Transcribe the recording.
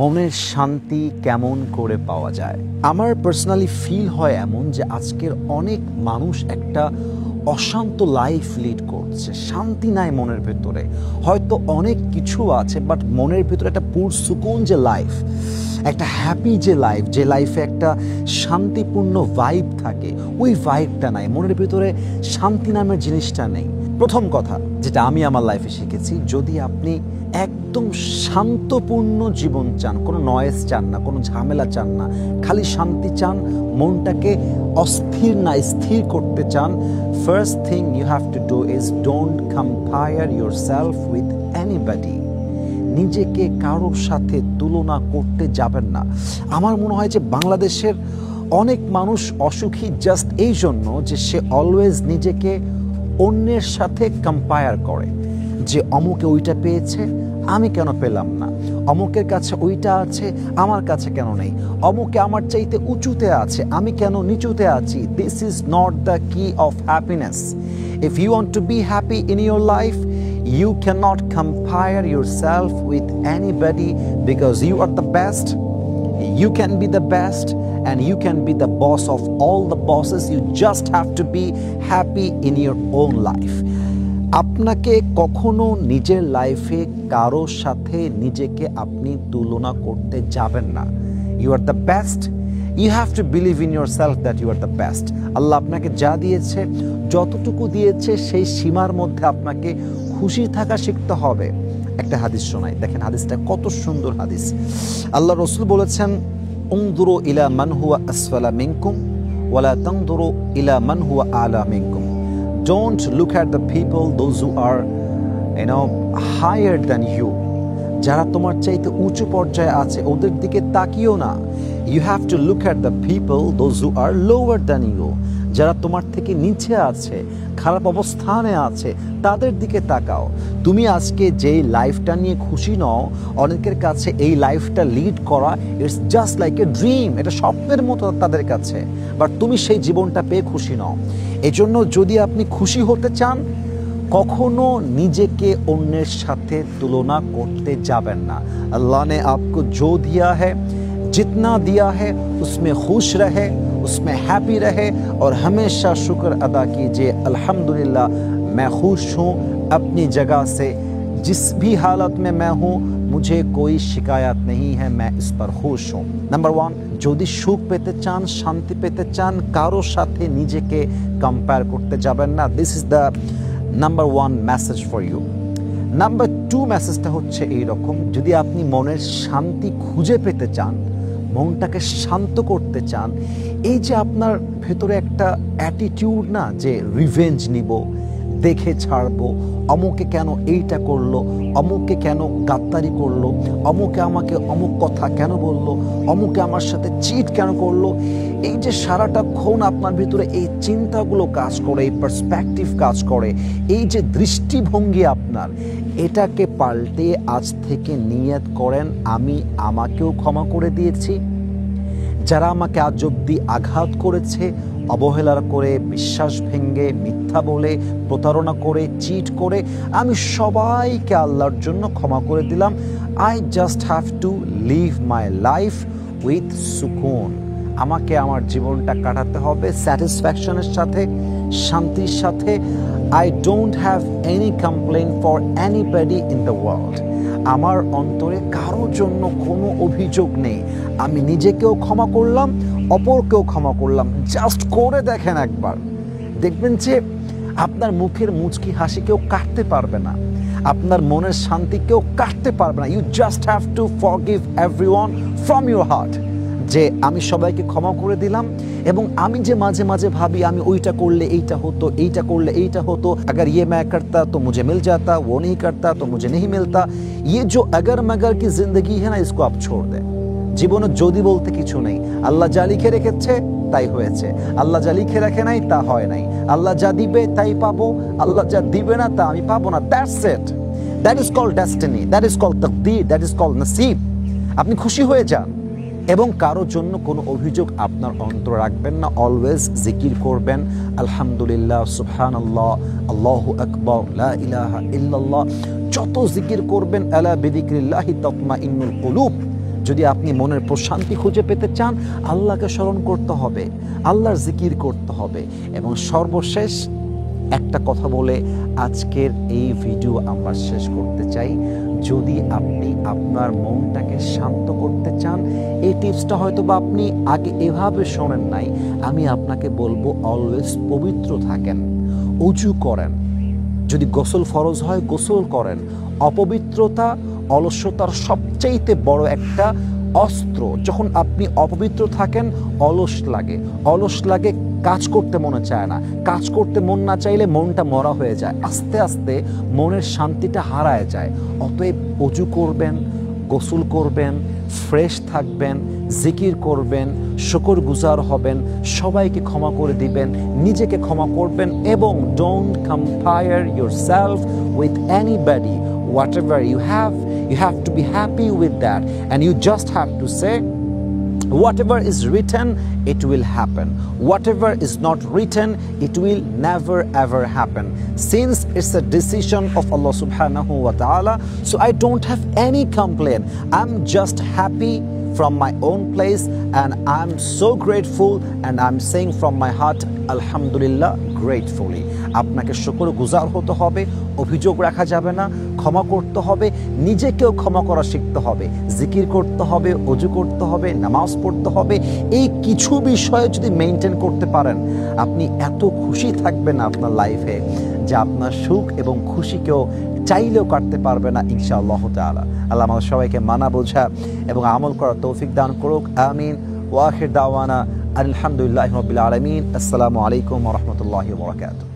মনের শান্তি কেমন করে পাওয়া যায়? আমার পার্সোনালি ফিল হয় এমন যে আজকের অনেক মানুষ একটা অশান্ত লাইফ লিড করছে, শান্তি নাই মনের ভেতরে। হয়তো অনেক কিছু আছে, বাট মনের ভেতরে একটা পুরসুকুন যে লাইফ, একটা হ্যাপি যে লাইফ, যে লাইফে একটা শান্তিপূর্ণ ভাইব থাকে, ওই ভাইবটা নাই মনের ভেতরে। শান্তি নামের জিনিসটা নেই। প্রথম কথা যেটা আমি আমার লাইফে শিখেছি, যদি আপনি একদম শান্তপূর্ণ জীবন চান, কোনো নয়েজ চান না, কোনো ঝামেলা চান না, খালি শান্তি চান, মনটাকে অস্থির না স্থির করতে চান, first thing you have to do is don't compare yourself with anybody. নিজেকে কারোর সাথে তুলনা করতে যাবেন না। আমার মনে হয় যে বাংলাদেশের অনেক মানুষ অসুখী জাস্ট এই জন্য যে সে অলওয়েজ নিজেকে অন্যের সাথে কম্পেয়ার করে, যে অমুকে ওইটা পেয়েছে, আমি কেন পেলাম না, অমুকের কাছে ওইটা আছে, আমার কাছে কেন নেই, অমুকে আমার চাইতে উঁচুতে আছে, আমি কেন নিচুতে আছি। This is not the key of happiness. If you want to be happy in your life, you cannot compare yourself with anybody, because you are the best, you can be the best, and you can be the boss of all the bosses. You just have to be happy in your own life. আপনাকে কখনো নিজের লাইফে কারোর সাথে নিজেকে আপনি তুলনা করতে যাবেন না। You are the best. You have to believe in yourself that you are the best. আল্লাহ আপনাকে যা দিয়েছে, যতটুকু দিয়েছে, সেই সীমার মধ্যে আপনাকে খুশি থাকা শিখতে হবে। একটা হাদিস শোনাই, দেখেন হাদিসটা কত সুন্দর হাদিস। আল্লাহ রসুল বলেছেন, উনজুরু ইলা মান হুয়া আসফালা মিনকুম ওয়ালা তানজুরু ইলা মান হুয়া আলা মিনকুম। Don't look at the people those who are higher than you. যারা তোমার চাইতে উঁচু পর্যায়ে আছে ওদের দিকে তাকিও না। You have to look at the people those who are lower than you. যারা তোমার থেকে নিচে আছে, খারাপ অবস্থানে আছে, তাদের দিকে তাকাও। তুমি আজকে যেই লাইফটা নিয়ে খুশি নও, অনেকের কাছে এই লাইফটা লিড করা it's just like a dream, এটা স্বপ্নের মতো তাদের কাছে, বাট তুমি সেই জীবনটা পেয়ে খুশি নও। এজন্য যদি আপনি খুশি হতে চান, কখনো নিজেকে অন্যের সাথে তুলনা করতে যাবেন না। আল্লাহ ने आपको जो दिया है, जितना दिया है, उसमें खुश रहे, उसमें हैप्पी रहे और हमेशा शुक्र अदा कीजिए। अल्हम्दुलिल्लाह मैं खुश हूँ अपनी जगह से, जिस भी हालत में मैं हूँ मुझे कोई शिकायत नहीं है, मैं इस पर खुश हूँ। नंबर 1, যদি সুখ পেতে চান, শান্তি পেতে চান, কারোর সাথে নিজেকে কম্পেয়ার করতে যাবেন না। This is the number 1 message for you. Number 2 মেসেজটা হচ্ছে এইরকম, যদি আপনি মনের শান্তি খুঁজে পেতে চান, মনটাকে শান্ত করতে চান, এই যে আপনার ভেতরে একটা অ্যাটিটিউড না, যে রিভেঞ্জ নিব, দেখে ছাড়বো, অমুকে কেন এইটা করলো, অমুকে কেন গাদ্দারি করলো, অমুকে আমাকে অমুক কথা কেন বললো, অমুকে আমার সাথে চিট কেন করলো, এই যে সারাটা ক্ষণ আপনার ভিতরে এই চিন্তাগুলো কাজ করে, এই পার্সপেক্টিভ কাজ করে, এই যে দৃষ্টিভঙ্গি আপনার, এটাকে পাল্টে আজ থেকে নিয়ত করেন, আমি আমাকেও ক্ষমা করে দিয়েছি। যারা আমাকে আজ অবধি আঘাত করেছে, অবহেলা করে, বিশ্বাস ভেঙে, মিথ্যা বলে, প্রতারণা করে, চিট করে, আমি সবাইকে আল্লাহর জন্য ক্ষমা করে দিলাম। I just have to live my life with সুকুন। আমাকে আমার জীবনটা কাটাতে হবে স্যাটিসফ্যাকশনের সাথে, শান্তির সাথে। I don't have any complain for anybody in the world. আমার অন্তরে কারোর জন্য কোনো অভিযোগ নেই। আমি নিজেকেও ক্ষমা করলাম, অপরকেও ক্ষমা করলাম। জাস্ট করে দেখেন একবার, দেখবেন যে আপনার মুখের মুচকি হাসি কেউ কাটতে পারবে না, আপনার মনের শান্তি কেউ কাটতে পারবে না। You just have to forgive everyone from your heart, যে আমি সবাইকে ক্ষমা করে দিলাম। এবং আমি যে মাঝে মাঝে ভাবি আমি ওইটা করলে এইটা হতো, এইটা করলে এইটা হতো, अगर ये मैं करता तो मुझे मिल जाता, वो नहीं करता तो मुझे नहीं मिलता, ये जो अगर मगर की जिंदगी है ना, इसको आप छोड़ दें। জীবনে যদি বলতে কিছু নেই। আল্লাহ যা লিখে রেখেছে তাই হয়েছে, আল্লাহ যা লিখে রাখে নাই তা হয় নাই, আল্লাহ যা দিবে তাই পাবো, আল্লাহ যা দিবে না তা আমি পাবো না। That's it. That is called destiny, that is called তাকদীর, দ্যাট ইজ কল্ড নসিব। আপনি খুশি হয়ে যান এবং কারোর জন্য কোনো অভিযোগ আপনার অন্তরে রাখবেন না। অলওয়েজ জিকির করবেন, আলহামদুলিল্লাহ, সুবহানাল্লাহ, আল্লাহু আকবার, লা ইলাহা ইল্লাল্লাহ। যত জিকির করবেন, আলা বিযিকরিল্লাহি তাতমাইন্নুল কুলুব, যদি আপনি মনের প্রশান্তি খুঁজে পেতে চান, আল্লাহকে স্মরণ করতে হবে, আল্লাহর জিকির করতে হবে। এবং সর্বশেষ একটা কথা বলে আজকের এই ভিডিও আমরা শেষ করতে চাই। যদি আপনি আপনার মনটাকে শান্ত করতে চান, এই টিপসটা হয়তো বা আপনি আগে এভাবে শোনেন নাই, আমি আপনাকে বলবো অলওয়েজ পবিত্র থাকেন, উজু করেন, যদি গোসল ফরজ হয় গোসল করেন। অপবিত্রতা অলস্যতার সবচাইতে বড় একটা অস্ত্র। যখন আপনি অপবিত্র থাকেন অলস লাগে, কাজ করতে মনে চায় না, কাজ করতে মন না চাইলে মনটা মরা হয়ে যায়, আস্তে আস্তে মনের শান্তিটা হারায় যায়। অতএব অজু করবেন, গোসল করবেন, ফ্রেশ থাকবেন, জিকির করবেন, শুকরগুজার হবেন, সবাইকে ক্ষমা করে দিবেন, নিজেকে ক্ষমা করবেন এবং don't compare yourself with anybody. Whatever you have to be happy with that, and you just have to say whatever is written, it will happen. Whatever is not written, it will never ever happen. Since it's a decision of Allah subhanahu wa ta'ala, so I don't have any complaint. I'm just happy from my own place, and I'm so grateful, and I'm saying from my heart, Alhamdulillah, gratefully. আপনাকে শুকরগুজার হতে হবে, অভিযোগ রাখা যাবে না, ক্ষমা করতে হবে, নিজেকেও ক্ষমা করা শিখতে হবে, জিকির করতে হবে, ওযু করতে হবে, নামাজ পড়তে হবে। এই কিছু বিষয়ে যদি মেনটেন করতে পারেন, আপনি এত খুশি থাকবেন আপনার লাইফে যে আপনার সুখ এবং খুশিকেও চাইলেও কাটতে পারবে না ইনশাআল্লাহ তাআলা। আল্লাহ আমাদের সবাইকে মানা বোঝা এবং আমল করার তৌফিক দান করুক, আমিন। ওয়া আখির দাওয়ানা আলহামদুলিল্লাহি রাব্বিল আলামিন। আসসালামু আলাইকুম ওয়া রাহমাতুল্লাহি ওয়া বারাকাতুহু।